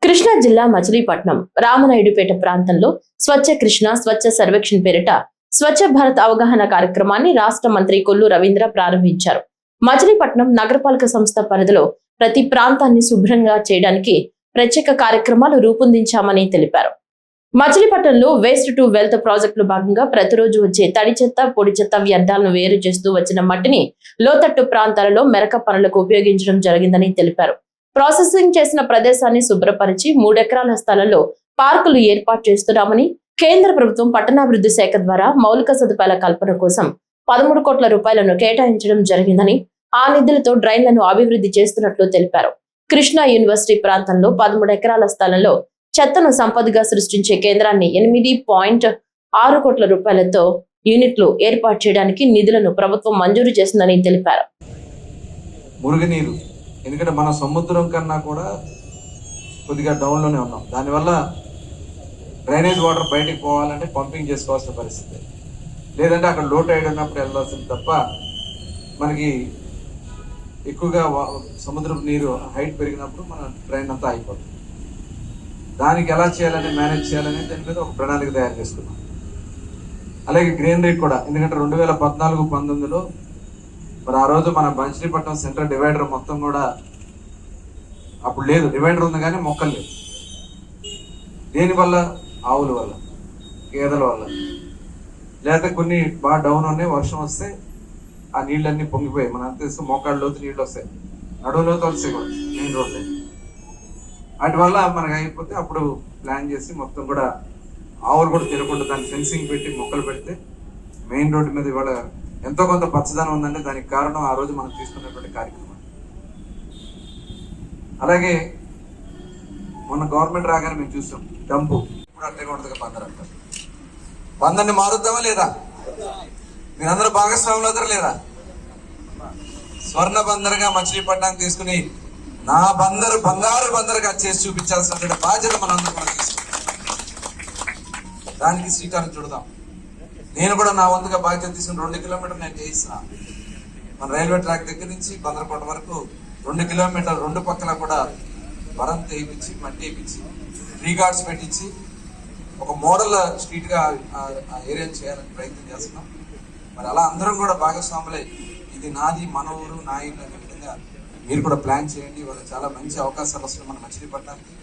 కృష్ణా జిల్లా మచిలీపట్నం రామనాయుడుపేట ప్రాంతంలో స్వచ్ఛ కృష్ణ స్వచ్ఛ సర్వేక్షణ్ పేరిట స్వచ్ఛ భారత్ అవగాహన కార్యక్రమాన్ని రాష్ట్ర మంత్రి కొల్లు రవీంద్ర ప్రారంభించారు. మచిలీపట్నం నగరపాలక సంస్థ పరిధిలో ప్రతి ప్రాంతాన్ని శుభ్రంగా చేయడానికి ప్రత్యేక కార్యక్రమాలు రూపొందించామని తెలిపారు. మచిలీపట్నంలో వేస్ట్ టు వెల్త్ ప్రాజెక్టులో భాగంగా ప్రతిరోజు వచ్చే తడి చెత్త, పొడి చెత్త వ్యర్థాలను వేరు చేస్తూ వచ్చిన మట్టిని లోతట్టు ప్రాంతాలలో మెరక పనులకు ఉపయోగించడం జరిగిందని తెలిపారు. ప్రాసెసింగ్ చేసిన ప్రదేశాన్ని శుభ్రపరిచి 3 ఎకరాల స్థలంలో పార్కులు ఏర్పాటు చేస్తున్నామని, కేంద్ర ప్రభుత్వం పట్టణాభివృద్ధి శాఖ ద్వారా మౌలిక సదుపాయాల కల్పన కోసం 13 కోట్ల రూపాయలను కేటాయించడం జరిగిందని, ఆ నిధులతో డ్రైన్లను అభివృద్ధి చేస్తున్నట్లు తెలిపారు. కృష్ణా యూనివర్సిటీ ప్రాంతంలో 13 ఎకరాల స్థలంలో చెత్తను సంపదగా సృష్టించే కేంద్రాన్ని 8.6 కోట్ల రూపాయలతో యూనిట్లు ఏర్పాటు చేయడానికి నిధులను ప్రభుత్వం మంజూరు చేసిందని తెలిపారు. మురుగునీరు ఎందుకంటే మన సముద్రం కన్నా కూడా కొద్దిగా డౌన్లోనే ఉన్నాం. దానివల్ల డ్రైనేజ్ వాటర్ బయటికి పోవాలంటే పంపింగ్ చేసుకోవాల్సిన పరిస్థితి, లేదంటే అక్కడ లో టైడ్ ఉన్నప్పుడు వెళ్ళాల్సింది తప్ప మనకి ఎక్కువగా సముద్రపు నీరు హైట్ పెరిగినప్పుడు మన డ్రైన్ అంతా అయిపోతుంది. దానికి ఎలా చేయాలని మేనేజ్ చేయాలని దాని మీద ఒక ప్రణాళిక తయారు చేసుకున్నాం. అలాగే గ్రీనరీ కూడా, ఎందుకంటే 2014-19లో మరి ఆ రోజు మన మచిలీపట్నం సెంట్రల్ డివైడర్ మొత్తం కూడా అప్పుడు లేదు, డివైడర్ ఉంది కానీ మొక్కలు లేదు. దేనివల్ల? ఆవుల వల్ల, గేదెల వల్ల, లేకపోతే కొన్ని బాగా డౌన్ ఉన్నాయి, వర్షం వస్తే ఆ నీళ్ళన్నీ పొంగిపోయాయి. మనం అంత తెలిసి మోకాళ్ళ లోతు నీళ్ళు వస్తాయి, నడువులోతు వస్తాయి కూడా మెయిన్ రోడ్. వాటి వల్ల మనకు అయిపోతే అప్పుడు ప్లాన్ చేసి మొత్తం కూడా ఆవులు కూడా తిరగకుండా దాన్ని ఫెన్సింగ్ పెట్టి మొక్కలు పెడితే మెయిన్ రోడ్డు మీద ఇవాళ ఎంతో కొంత పచ్చదనం ఉందంటే దానికి కారణం ఆ రోజు మనం తీసుకున్నటువంటి కార్యక్రమం. అలాగే మొన్న గవర్నమెంట్ రాగానే మేము చూసాం డంపు, ఇప్పుడు అట్టే ఉండదుగా బందర్ అంటారు. బందర్ని మారుద్దామా లేదా? మీరందరూ భాగస్వాములు అవుతారా లేదా? స్వర్ణ బందర్గా మచిలీపట్నాన్ని తీసుకుని నా బందరు బంగారు బందరుగా చేసి చూపించాల్సిన బాధ్యత మనందరూ కూడా తీసుకుంటాం. దానికి శ్రీకారం చుడదాం. నేను కూడా నా వంతుగా బాధ్యత తీసుకుని 2 కిలోమీటర్లు నేను చేయిస్తున్నా. మన రైల్వే ట్రాక్ దగ్గర నుంచి బందరకోట వరకు 2 కిలోమీటర్లు 2 పక్కల కూడా వరం తెప్పించి, మట్టి వేయించి, ట్రీ గార్డ్స్ పెట్టించి ఒక మోడల్ స్ట్రీట్ గా ఆ ఏరియాని చేయాలని ప్రయత్నం చేస్తున్నాం. మరి అలా అందరం కూడా భాగస్వాములై ఇది నాది, మన ఊరు, నా ఇల్లు అనే విధంగా మీరు కూడా ప్లాన్ చేయండి. వాళ్ళకి చాలా మంచి అవకాశాలు వస్తున్నాయి మన మచిలీపట్నానికి.